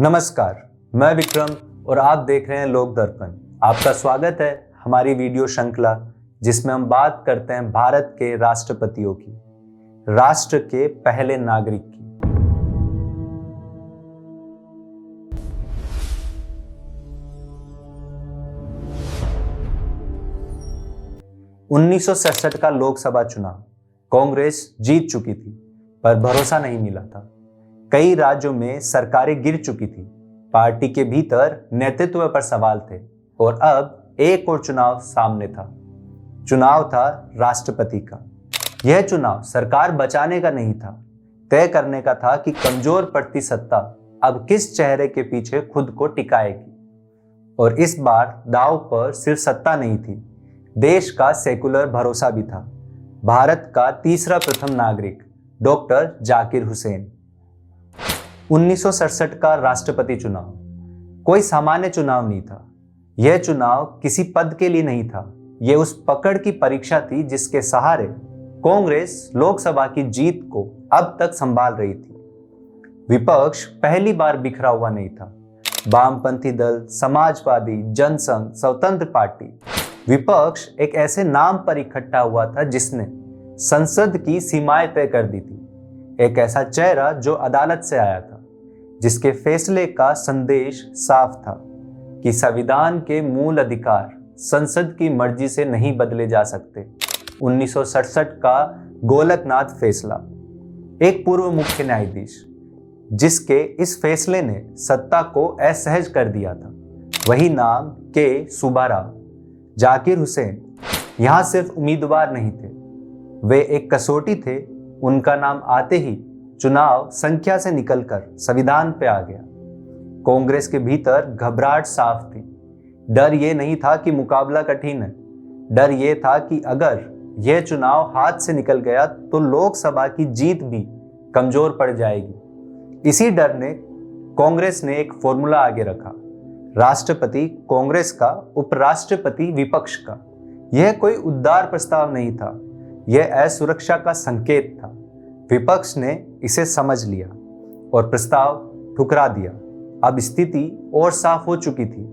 नमस्कार, मैं विक्रम और आप देख रहे हैं लोक दर्पण। आपका स्वागत है हमारी वीडियो श्रृंखला जिसमें हम बात करते हैं भारत के राष्ट्रपतियों की, राष्ट्र के पहले नागरिक की। उन्नीस का लोकसभा चुनाव कांग्रेस जीत चुकी थी, पर भरोसा नहीं मिला था। कई राज्यों में सरकारें गिर चुकी थी, पार्टी के भीतर नेतृत्व पर सवाल थे और अब एक और चुनाव सामने था। चुनाव था राष्ट्रपति का। यह चुनाव सरकार बचाने का नहीं था, तय करने का था कि कमजोर पड़ती सत्ता अब किस चेहरे के पीछे खुद को टिकाएगी। और इस बार दांव पर सिर्फ सत्ता नहीं थी, देश का सेकुलर भरोसा भी था। भारत का तीसरा प्रथम नागरिक डॉक्टर जाकिर हुसैन। 1967 का राष्ट्रपति चुनाव कोई सामान्य चुनाव नहीं था। यह चुनाव किसी पद के लिए नहीं था, यह उस पकड़ की परीक्षा थी जिसके सहारे कांग्रेस लोकसभा की जीत को अब तक संभाल रही थी। विपक्ष पहली बार बिखरा हुआ नहीं था। वामपंथी दल, समाजवादी, जनसंघ, स्वतंत्र पार्टी, विपक्ष एक ऐसे नाम पर इकट्ठा हुआ था जिसने संसद की सीमाएं तय कर दी थी। एक ऐसा चेहरा जो अदालत से आया था, जिसके फैसले का संदेश साफ था कि संविधान के मूल अधिकार संसद की मर्जी से नहीं बदले जा सकते। 1967 का गोलकनाथ फैसला, एक पूर्व मुख्य न्यायाधीश जिसके इस फैसले ने सत्ता को असहज कर दिया था, वही नाम के सुब्बाराव। जाकिर हुसैन यहां सिर्फ उम्मीदवार नहीं थे, वे एक कसौटी थे। उनका नाम आते ही चुनाव संख्या से निकलकर संविधान पे आ गया। कांग्रेस के भीतर घबराहट साफ थी। डर ये नहीं था कि मुकाबला कठिन है, डर ये था कि अगर यह चुनाव हाथ से निकल गया तो लोकसभा की जीत भी कमजोर पड़ जाएगी। इसी डर ने कांग्रेस ने एक फॉर्मूला आगे रखा, राष्ट्रपति कांग्रेस का, उपराष्ट्रपति विपक्ष का। यह कोई उदार प्रस्ताव नहीं था, यह असुरक्षा का संकेत था। विपक्ष ने इसे समझ लिया और प्रस्ताव ठुकरा दिया। अब स्थिति और साफ हो चुकी थी।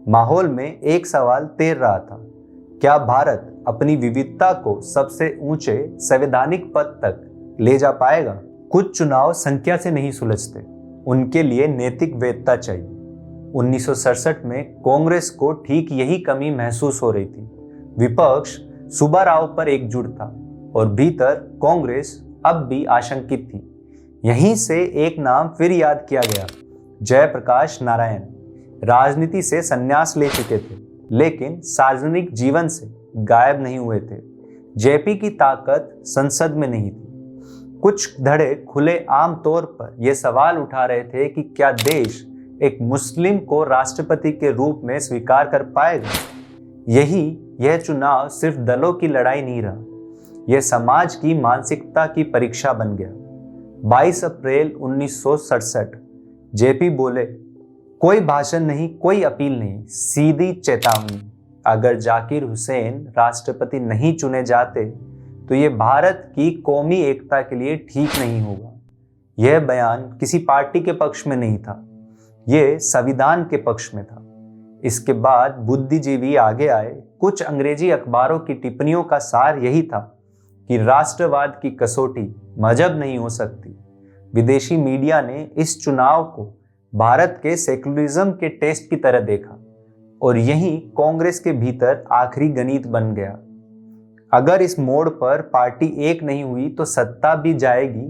माहौल में एक सवाल तैर रहा था, क्या भारत अपनी विविधता को सबसे ऊंचे संवैधानिक पद तक ले जा पाएगा? कुछ चुनाव संख्या से नहीं सुलझते, उनके लिए नैतिक वैधता चाहिए। 1967 में कांग्रेस को ठीक यही कमी महसूस हो रही थी। विपक्ष सुब्बाराव पर एकजुट था और भीतर कांग्रेस अब भी आशंकित थी। यहीं से एक नाम फिर याद किया गया, जयप्रकाश नारायण। राजनीति से संन्यास ले चुके थे, लेकिन सार्वजनिक जीवन से गायब नहीं हुए थे। जेपी की ताकत संसद में नहीं थी। कुछ धड़े खुले आम तौर पर यह सवाल उठा रहे थे कि क्या देश एक मुस्लिम को राष्ट्रपति के रूप में स्वीकार कर पाएगा? यह चुनाव सिर्फ दलों की लड़ाई नहीं रहा, यह समाज की मानसिकता की परीक्षा बन गया। 22 अप्रैल 1967 जेपी बोले, कोई भाषण नहीं, कोई अपील नहीं, सीधी चेतावनी। अगर जाकिर हुसैन राष्ट्रपति नहीं चुने जाते तो यह भारत की कौमी एकता के लिए ठीक नहीं होगा। यह बयान किसी पार्टी के पक्ष में नहीं था, यह संविधान के पक्ष में था। इसके बाद बुद्धिजीवी आगे आए। कुछ अंग्रेजी अखबारों की टिप्पणियों का सार यही था कि राष्ट्रवाद की कसौटी मजहब नहीं हो सकती। विदेशी मीडिया ने इस चुनाव को भारत के सेकुलरिज्म के टेस्ट की तरह देखा और यही कांग्रेस के भीतर आखिरी गणित बन गया। अगर इस मोड़ पर पार्टी एक नहीं हुई तो सत्ता भी जाएगी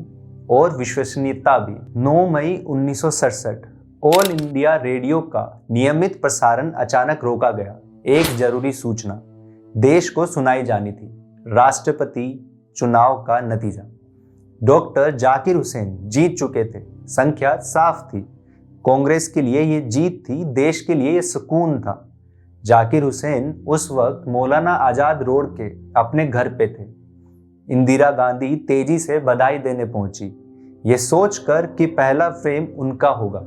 और विश्वसनीयता भी। 9 मई 1967 ऑल इंडिया रेडियो का नियमित प्रसारण अचानक रोका गया। एक जरूरी सूचना देश को सुनाई जानी थी, राष्ट्रपति चुनाव का नतीजा। डॉक्टर जाकिर हुसैन जीत चुके थे, संख्या साफ थी। कांग्रेस के लिए यह जीत थी, देश के लिए यह सुकून था। जाकिर हुसैन उस वक्त मौलाना आजाद रोड के अपने घर पे थे। इंदिरा गांधी तेजी से बधाई देने पहुंची, ये सोचकर कि पहला फ्रेम उनका होगा,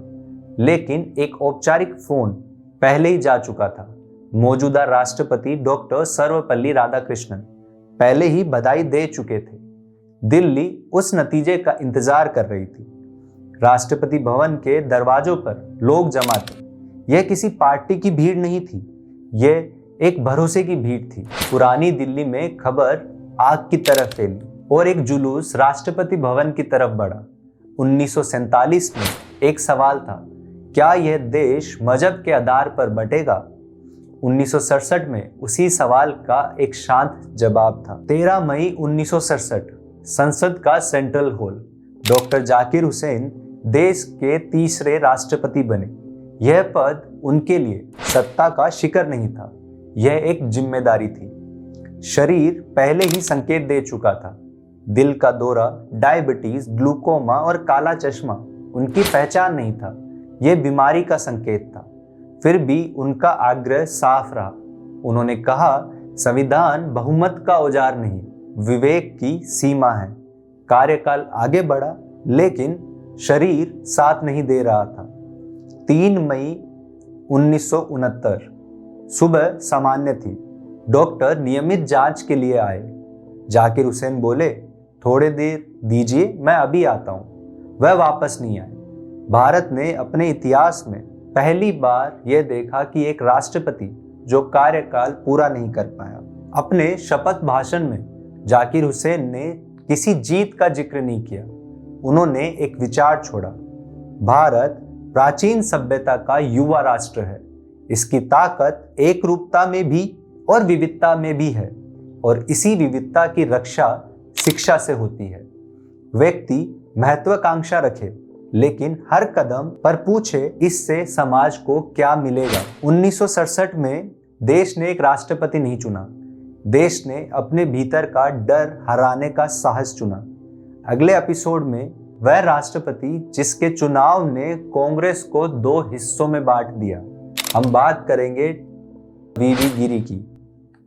लेकिन एक औपचारिक फोन पहले ही जा चुका था। मौजूदा राष्ट्रपति डॉक्टर सर्वपल्ली राधाकृष्णन पहले ही बधाई दे चुके थे। दिल्ली उस नतीजे का इंतजार कर रही थी। राष्ट्रपति भवन के दरवाजों पर लोग जमा थे। यह किसी पार्टी की भीड़ नहीं थी, यह एक भरोसे की भीड़ थी। पुरानी दिल्ली में खबर आग की तरह फैली और एक जुलूस राष्ट्रपति भवन की तरफ बढ़ा। 1947 में एक सवाल था, क्या यह देश मजहब के आधार पर बंटेगा? 1967 में उसी सवाल का एक शांत जवाब था। 13 मई 1967 संसद का central hall. Doctor Zakir Hussain देश के तीसरे राष्ट्रपति बने। यह पद उनके लिए सत्ता का शिखर नहीं था, यह एक जिम्मेदारी थी। शरीर पहले ही संकेत दे चुका था। दिल का दौरा, डायबिटीज, ग्लूकोमा और काला चश्मा उनकी पहचान नहीं था, यह बीमारी का संकेत था। फिर भी उनका आग्रह साफ रहा। उन्होंने कहा, संविधान बहुमत का औजार नहीं, विवेक की सीमा है। कार्यकाल आगे बढ़ा, लेकिन शरीर साथ नहीं दे रहा था। 3 मई 1969 सुबह सामान्य थी। डॉक्टर नियमित जांच के लिए आए। जाकिर हुसैन बोले, थोड़े देर दीजिए, मैं अभी आता हूं। वह वापस नहीं आए। भारत ने अपने इतिहास में पहली बार यह देखा कि एक राष्ट्रपति जो कार्यकाल पूरा नहीं कर पाया। अपने शपथ भाषण में जाकिर हुसैन ने किसी जीत का जिक्र नहीं किया। उन्होंने एक विचार छोड़ा, भारत प्राचीन सभ्यता का युवा राष्ट्र है। इसकी ताकत एक रूपता में भी और विविधता में भी है, और इसी विविधता की रक्षा शिक्षा से होती है। व्यक्ति महत्वाकांक्षा रखे, लेकिन हर कदम पर पूछे, इससे समाज को क्या मिलेगा। 1967 में देश ने एक राष्ट्रपति नहीं चुना, देश ने अपने भीतर का डर हराने का साहस चुना। अगले एपिसोड में वह राष्ट्रपति जिसके चुनाव ने कांग्रेस को 2 हिस्सों में बांट दिया। हम बात करेंगे वीवी गिरी की।